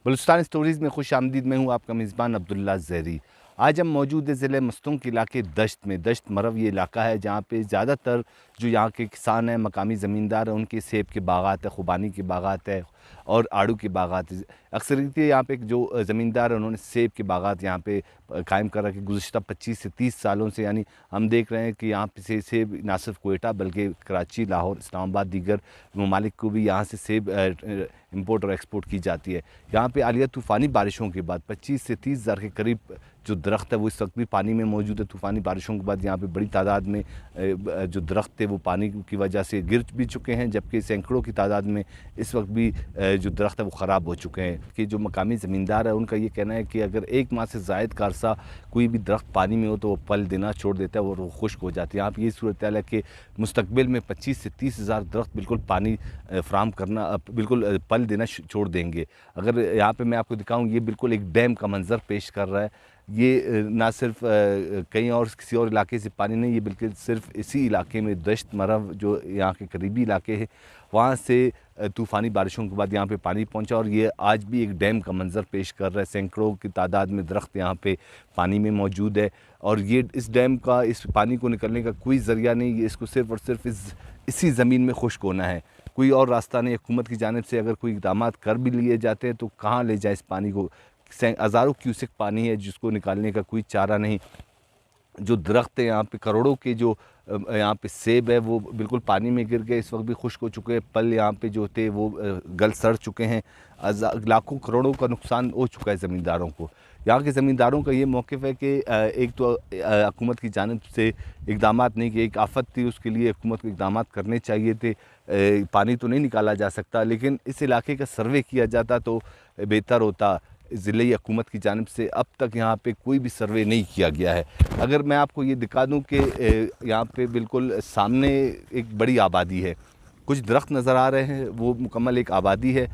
Balochistan stories میں خوش آمدید. میں ہوں آپ کا میزبان عبداللہ زہری. آج ہم موجود ہیں ضلع مستونگ کے علاقے دشت میں. دشت مرو یہ علاقہ ہے جہاں پہ زیادہ تر جو یہاں کے کسان ہیں، مقامی زمیندار ہیں، ان کے سیب کے باغات ہیں، خوبانی کے باغات ہیں اور آڑو کے باغات ہیں. اکثریت یہاں پہ جو زمیندار ہیں انہوں نے سیب کے باغات یہاں پہ قائم کر رکھے گزشتہ 25 سے 30 سالوں سے. یعنی ہم دیکھ رہے ہیں کہ یہاں پہ سے سیب نہ صرف کوئٹہ بلکہ کراچی، لاہور، اسلام آباد، دیگر ممالک کو بھی یہاں سے سیب امپورٹ اور ایکسپورٹ کی جاتی ہے. یہاں پہ عالیہ طوفانی بارشوں کے بعد 25 سے 30 ہزار کے قریب جو درخت ہے وہ اس وقت بھی پانی میں موجود ہے. طوفانی بارشوں کے بعد یہاں پہ بڑی تعداد میں جو درخت تھے وہ پانی کی وجہ سے گر بھی چکے ہیں، جبکہ سینکڑوں کی تعداد میں اس وقت بھی جو درخت ہے وہ خراب ہو چکے ہیں. کہ جو مقامی زمیندار ہے ان کا یہ کہنا ہے کہ اگر 1 ماہ سے زائد کا عرصہ کوئی بھی درخت پانی میں ہو تو وہ پھل دینا چھوڑ دیتا ہے اور وہ خشک ہو جاتی ہے. یہاں پہ یہ صورتحال ہے کہ مستقبل میں 25 سے 30 ہزار درخت بالکل پانی فراہم کرنا بالکل پھل دینا چھوڑ دیں گے. اگر یہاں پہ میں آپ کو دکھاؤں، یہ بالکل ایک ڈیم کا منظر پیش کر رہا ہے. یہ نہ صرف کہیں اور کسی اور علاقے سے پانی نہیں، یہ بلکہ صرف اسی علاقے میں دشت مرو جو یہاں کے قریبی علاقے ہیں وہاں سے طوفانی بارشوں کے بعد یہاں پہ پانی پہنچا اور یہ آج بھی ایک ڈیم کا منظر پیش کر رہا ہے. سینکڑوں کی تعداد میں درخت یہاں پہ پانی میں موجود ہے اور یہ اس ڈیم کا اس پانی کو نکلنے کا کوئی ذریعہ نہیں. یہ اس کو صرف اور صرف اسی زمین میں خشک ہونا ہے، کوئی اور راستہ نہیں. حکومت کی جانب سے اگر کوئی اقدامات کر بھی لیے جاتے ہیں تو کہاں لے جائے اس پانی کو؟ ہزاروں کیوسک پانی ہے جس کو نکالنے کا کوئی چارہ نہیں. جو درخت ہیں یہاں پہ کروڑوں کے جو یہاں پہ سیب ہے وہ بالکل پانی میں گر گئے، اس وقت بھی خشک ہو چکے ہیں. پل یہاں پہ جو تھے وہ گل سڑ چکے ہیں. لاکھوں کروڑوں کا نقصان ہو چکا ہے زمینداروں کو. یہاں کے زمینداروں کا یہ موقف ہے کہ ایک تو حکومت کی جانب سے اقدامات نہیں، کہ ایک آفت تھی اس کے لیے حکومت کو اقدامات کرنے چاہیے تھے. پانی تو نہیں نکالا جا سکتا لیکن اس علاقے کا سروے کیا جاتا تو بہتر ہوتا. ضلعی حکومت کی جانب سے اب تک یہاں پہ کوئی بھی سروے نہیں کیا گیا ہے. اگر میں آپ کو یہ دکھا دوں کہ یہاں پہ بالکل سامنے ایک بڑی آبادی ہے، کچھ درخت نظر آ رہے ہیں، وہ مکمل ایک آبادی ہے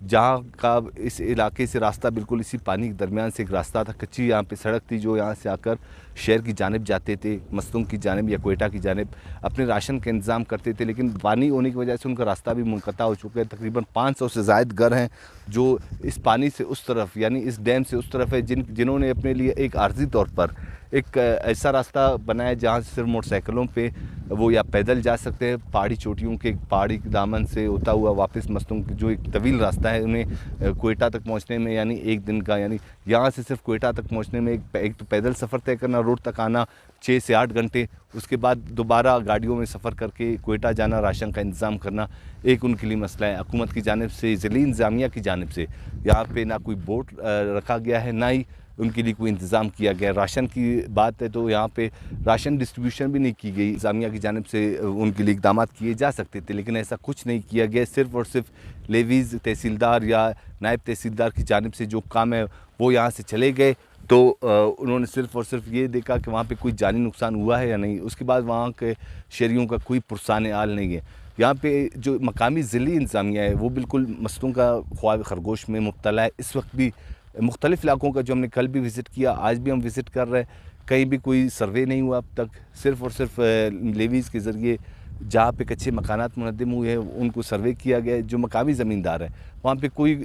جہاں کا اس علاقے سے راستہ بالکل اسی پانی کے درمیان سے ایک راستہ تھا. کچی یہاں پہ سڑک تھی جو یہاں سے آ کر شہر کی جانب جاتے تھے، مستونگ کی جانب یا کوئٹہ کی جانب اپنے راشن کا انتظام کرتے تھے. لیکن پانی ہونے کی وجہ سے ان کا راستہ بھی منقطع ہو چکا ہے. تقریباً 500 سے زائد گھر ہیں جو اس پانی سے اس طرف یعنی اس ڈیم سے اس طرف ہے، جنہوں نے اپنے لیے ایک عارضی طور پر ایک ایسا راستہ بنایا جہاں سے صرف موٹر سائیکلوں پہ وہ یا پیدل جا سکتے ہیں. پہاڑی چوٹیوں کے پہاڑی دامن سے ہوتا ہوا واپس مستونگ جو ایک طویل راستہ ہے انہیں کوئٹہ تک پہنچنے میں یعنی 1 دن کا، یعنی یہاں سے صرف کوئٹہ تک پہنچنے میں ایک تو پیدل سفر طے کرنا، روڈ تک آنا 6 سے 8 گھنٹے، اس کے بعد دوبارہ گاڑیوں میں سفر کر کے کوئٹہ جانا، راشن کا انتظام کرنا ایک ان کے لیے مسئلہ ہے. حکومت کی جانب سے، ضلعی انتظامیہ کی جانب سے یہاں پہ نہ کوئی بوٹ رکھا گیا ہے، نہ ہی ان کے لیے کوئی انتظام کیا گیا. راشن کی بات ہے تو یہاں پہ راشن ڈسٹریبیوشن بھی نہیں کی گئی. انتظامیہ کی جانب سے ان کے لیے اقدامات کیے جا سکتے تھے لیکن ایسا کچھ نہیں کیا گیا. صرف اور صرف لیویز تحصیلدار یا نائب تحصیلدار کی جانب سے جو کام ہے وہ یہاں سے چلے گئے تو انہوں نے صرف اور صرف یہ دیکھا کہ وہاں پہ کوئی جانی نقصان ہوا ہے یا نہیں. اس کے بعد وہاں کے شہریوں کا کوئی پرسان حال نہیں ہے. یہاں پہ جو مقامی ضلعی انتظامیہ ہے وہ بالکل مستونگ کا خواب خرگوش میں مبتلا ہے. اس وقت بھی مختلف علاقوں کا جو ہم نے کل بھی وزٹ کیا، آج بھی ہم وزٹ کر رہے ہیں، کہیں بھی کوئی سروے نہیں ہوا اب تک. صرف اور صرف لیویز کے ذریعے جہاں پہ کچے مکانات منہدم ہوئے ہیں ان کو سروے کیا گیا ہے. جو مقامی زمیندار ہیں وہاں پہ کوئی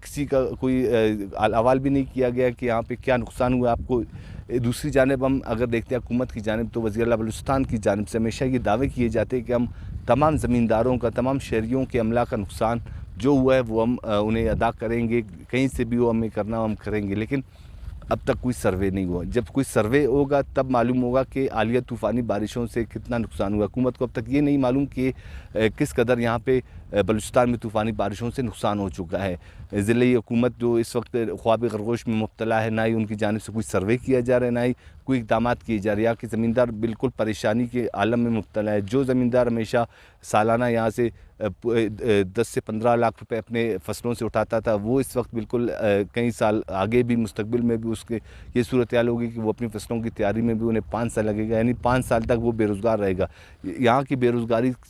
کسی کا کوئی احوال بھی نہیں کیا گیا کہ یہاں پہ کیا نقصان ہوا. آپ کو دوسری جانب ہم اگر دیکھتے ہیں حکومت کی جانب تو وزیر اعلیٰ بلوچستان کی جانب سے ہمیشہ یہ دعوے کیے جاتے ہیں کہ ہم تمام زمینداروں کا، تمام شہریوں کے عملہ کا نقصان جو ہوا ہے وہ ہم انہیں ادا کریں گے، کہیں سے بھی وہ ہمیں کرنا ہم کریں گے. لیکن اب تک کوئی سروے نہیں ہوا. جب کوئی سروے ہوگا تب معلوم ہوگا کہ عالیہ طوفانی بارشوں سے کتنا نقصان ہوا. حکومت کو اب تک یہ نہیں معلوم کہ کس قدر یہاں پہ بلوچستان میں طوفانی بارشوں سے نقصان ہو چکا ہے. ضلعی حکومت جو اس وقت خواب خرگوش میں مبتلا ہے، نہ ہی ان کی جانب سے کوئی سروے کیا جا رہا ہے، نہ ہی کوئی اقدامات کیے جا رہے ہیں. یہاں کے زمیندار بالکل پریشانی کے عالم میں مبتلا ہے. جو زمیندار ہمیشہ سالانہ یہاں سے 10 سے 15 لاکھ روپے اپنے فصلوں سے اٹھاتا تھا وہ اس وقت بالکل کئی سال آگے بھی مستقبل میں بھی اس کے یہ صورتحال ہوگی کہ وہ اپنی فصلوں کی تیاری میں بھی انہیں 5 سال لگے گا، یعنی 5 سال تک وہ بے روزگار رہے گا. یہاں کی بے روزگاری